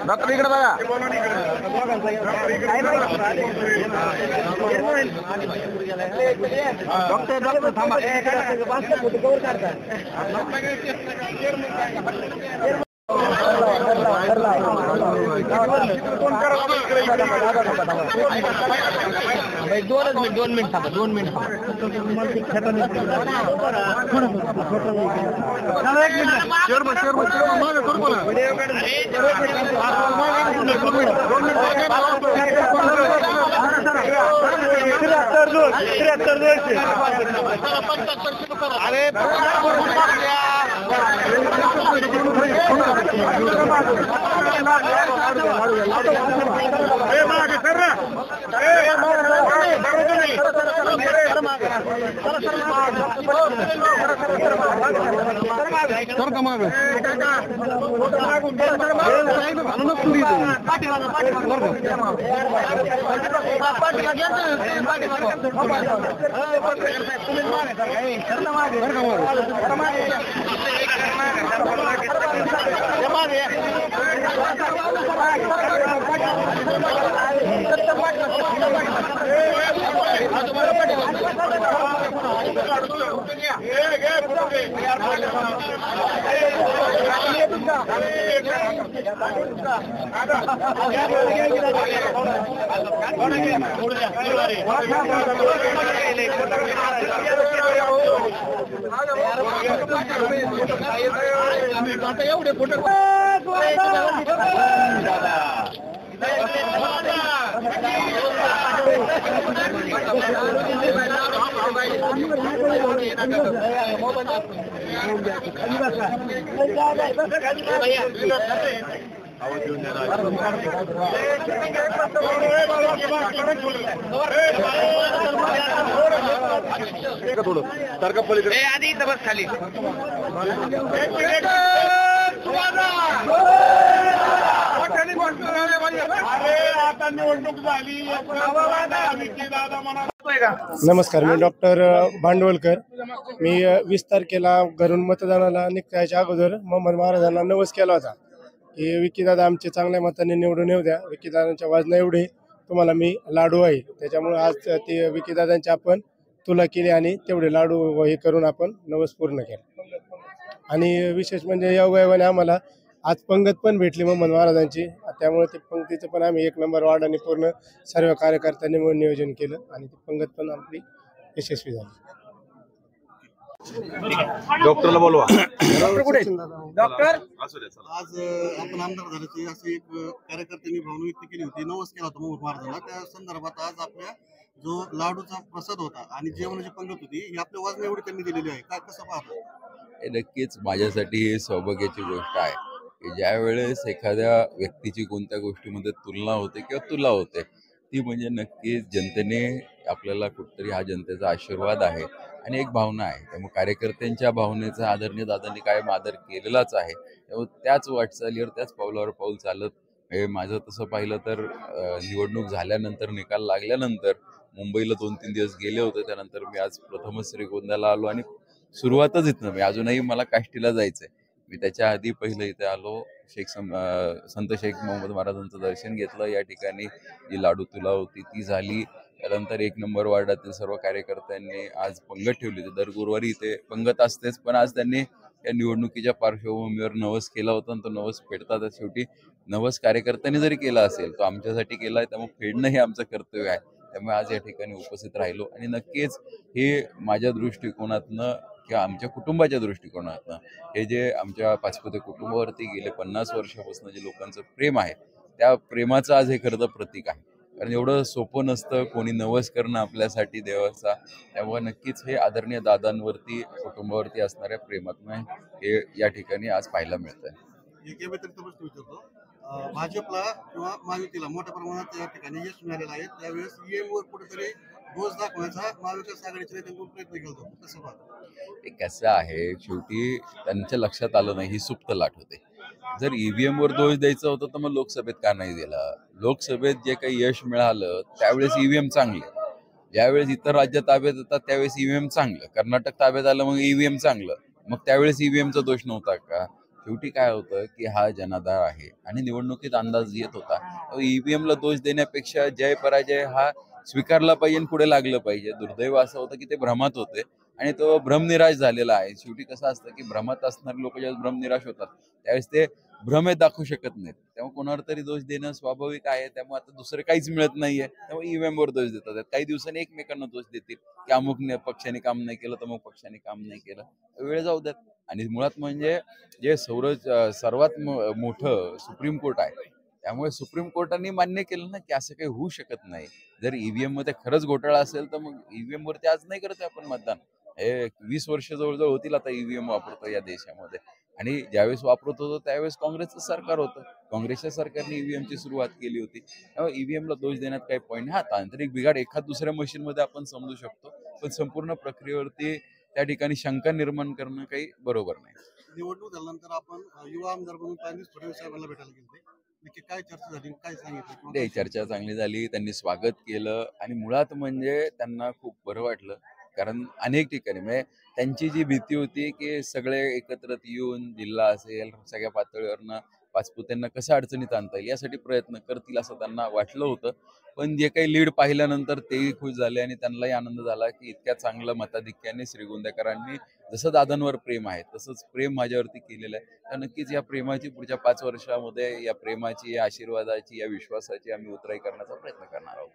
Doctor इकडे बघा. Doctor थांबा. दोन मिनिट थांबा. आधी इथं बस खाली. नमस्कार, मी डॉक्टर भांडवलकर. मी 20 तारखेला घरून मतदानाला निघायच्या अगोदर मोहम्मद महाराजांना नवस केला होता की विकीदादा आमचे चांगल्या मताने निवडून येऊ द्या, विकीदादांच्या वाजना एवढे तुम्हाला मी लाडू आहे. त्याच्यामुळे आज ते विकीदादांची आपण तुला केली आणि तेवढे लाडू हे करून आपण नवस पूर्ण केला. आणि विशेष म्हणजे योगायोगाने आम्हाला आज पंगत पण भेटली मोहम्मद महाराजांची, त्यामुळे ते पंक्तीचं पण आम्ही 1 नंबर वार्ड आणि पूर्ण सर्व कार्यकर्त्यांनी मिळून नियोजन केलं आणि ती पंगत पण आपली यशस्वी झाली. डॉक्टरला बोलवा. डॉक्टर आज आपण आमदार झाल्याची अशी एक कार्यकर्त्यांनी भावना व्यक्त केली होती, नवस केला होता मोहम्मद महाराजांना. त्या संदर्भात आज आपल्या जो लाडूचा प्रसाद होता आणि जेवणाची पंगत होती ही आपल्या वाजना एवढी त्यांनी दिलेली आहे. काय कसं पाहतो? नक्कीच माझ्यासाठी ही सौभाग्याची गोष्ट आहे की ज्या वेळेस एखाद्या व्यक्तीची कोणत्या गोष्टीमध्ये तुलना होते किंवा तुला होते, ती म्हणजे नक्कीच जनतेने आपल्याला कुठतरी हा जनतेचा आशीर्वाद आहे आणि एक भावना आहे. त्यामुळे कार्यकर्त्यांच्या भावनेचा आदरणीय दादांनी कायम आदर केलेलाच आहे. त्यामुळे त्याच वाटचालीवर त्याच पावलावर पाऊल चालत हे माझं तसं पाहिलं तर निवडणूक झाल्यानंतर निकाल लागल्यानंतर मुंबईला 2-3 दिवस गेले होते. त्यानंतर मी आज प्रथमच श्रीगोंद्याला आलो आणि सुरुवातच इथनं मी अजूनही मला काष्टीला जायचंय. मी त्याच्या आधी पहिलं इथे आलो, संत शेख मोहम्मद महाराजांचं दर्शन घेतलं. या ठिकाणी जी लाडू तुला होती ती झाली. त्यानंतर 1 नंबर वार्डातील सर्व कार्यकर्त्यांनी आज पंगत ठेवली होती. दर गुरुवारी इथे पंगत असतेच, पण आज त्यांनी या निवडणुकीच्या पार्श्वभूमीवर नवस केला होता आणि तो नवस फेडतात. शेवटी नवस कार्यकर्त्यांनी जरी केला असेल तो आमच्यासाठी केला आहे, त्यामुळे फेडणं हे आमचं कर्तव्य आहे. त्यामुळे आज या ठिकाणी उपस्थित राहिलो आणि नक्कीच हे माझ्या दृष्टिकोनातनं किंवा आमच्या कुटुंबाच्या दृष्टिकोनातनं हे जे आमच्या पाचपुते कुटुंबावरती गेले 50 वर्षापासून जे लोकांचं प्रेम आहे, त्या प्रेमाचं आज हे खरं तर प्रतीक आहे. कारण एवढं सोपं नसतं कोणी नवस करणं आपल्यासाठी देवाचा. त्यामुळे नक्कीच हे आदरणीय दादांवरती कुटुंबावरती असणाऱ्या प्रेमातनं हे या ठिकाणी आज पाहायला मिळत आहे. एका व्यतिरिक्त प्रश्न विचारतो, भाजपला किंवा महायुतीला मोठ्या प्रमाणात या ठिकाणी यश मिळालेलं आहे. त्यावेळेस ईएमवर कुठेतरी दोष दाखवायचा महाविकास आघाडीच्या नेत्यांकडून प्रयत्न केला होता. कसं पाहतो? हे कसं आहे, शेवटी त्यांच्या लक्षात आलं नाही, ही सुप्त लाट होते. जर ईव्हीएम वर दोष द्यायचा होता तर मग लोकसभेत का नाही दिला? लोकसभेत जे काही यश मिळालं त्यावेळेस ईव्हीएम चांगले, ज्यावेळेस इतर राज्य ताब्यात येतात त्यावेळेस ईव्हीएम चांगलं, कर्नाटक ताब्यात आलं मग ईव्हीएम चांगलं, मग त्यावेळेस ईव्हीएमचा दोष नव्हता का? शेवटी काय होतं की हा जनाधार आहे आणि निवडणुकीत अंदाज येत होता. ईव्हीएमला दोष देण्यापेक्षा जय पराजय हा स्वीकारला पाहिजे आणि पुढे लागलं पाहिजे. दुर्दैव असं होतं की ते भ्रमात होते आणि तो भ्रमनिराश झालेला आहे. शेवटी कसं असतं की भ्रमात असणारे लोक ज्यावेळेस भ्रमनिराश होतात त्यावेळेस ते भ्रमे दाखवू शकत नाहीत. त्यामुळे कोणावर तरी दोष देणं स्वाभाविक आहे. त्यामुळे आता दुसरं काहीच मिळत नाहीये, त्यामुळे ईव्हीएम वर दोष देतात. काही दिवसांनी एकमेकांना दोष देतील की अमुक पक्षाने काम नाही केलं, तमुक पक्षाने काम नाही केलं. वेळ जाऊ द्यात. आणि मुळात म्हणजे जे सर्वात मोठं सुप्रीम कोर्ट आहे, त्यामुळे सुप्रीम कोर्टाने मान्य केलं ना की असं काही होऊ शकत नाही. जर ईव्हीएम मध्ये खरंच घोटाळा असेल तर मग ईव्हीएम वरती आज नाही करत आपण मतदान. हे 20 वर्ष जवळजवळ होतील आता ईव्हीएम वापरतो या देशामध्ये. आणि ज्यावेळेस वापरत होतो त्यावेळेस काँग्रेसचं सरकार होतं, काँग्रेसच्या सरकारने ईव्हीएमची सुरुवात केली होती. त्यामुळे ईव्हीएमला दोष देण्यात काही पॉईंट नाही. हा तांत्रिक बिघाड एखाद दुसऱ्या मशीन मध्ये आपण समजू शकतो, पण संपूर्ण प्रक्रियेवरती त्या ठिकाणी शंका निर्माण करणं काही बरोबर नाही. निवडणूक झाल्यानंतर आपण युवा आमदार म्हणून फडणवीस साहेबांना भेटायला गेले, नक्की काय चर्चा झाली, काय सांगितलं किंवा ते चर्चा चांगली झाली, त्यांनी स्वागत केलं आणि मुळात म्हणजे त्यांना खूप बरं वाटलं. कारण अनेक ठिकाणी म्हणजे त्यांची जी भीती होती की सगळे एकत्रित येऊन जिल्हा असेल सगळ्या पातळीवरनं पाचपुत्यांना कसं अडचणीत आणता येईल यासाठी प्रयत्न करतील असं त्यांना वाटलं होतं. पण जे काही लीड पाहिल्यानंतर तेही खुश झाले आणि त्यांनाही आनंद झाला की इतक्या चांगलं मताधिक्याने श्रीगोंदेकरांनी जसं दादांवर प्रेम आहे तसंच प्रेम माझ्यावरती केलेलं आहे. तर नक्कीच या प्रेमाची पुढच्या 5 वर्षामध्ये या प्रेमाची, या आशीर्वादाची, या विश्वासाची आम्ही उतराई करण्याचा प्रयत्न करणार आहोत.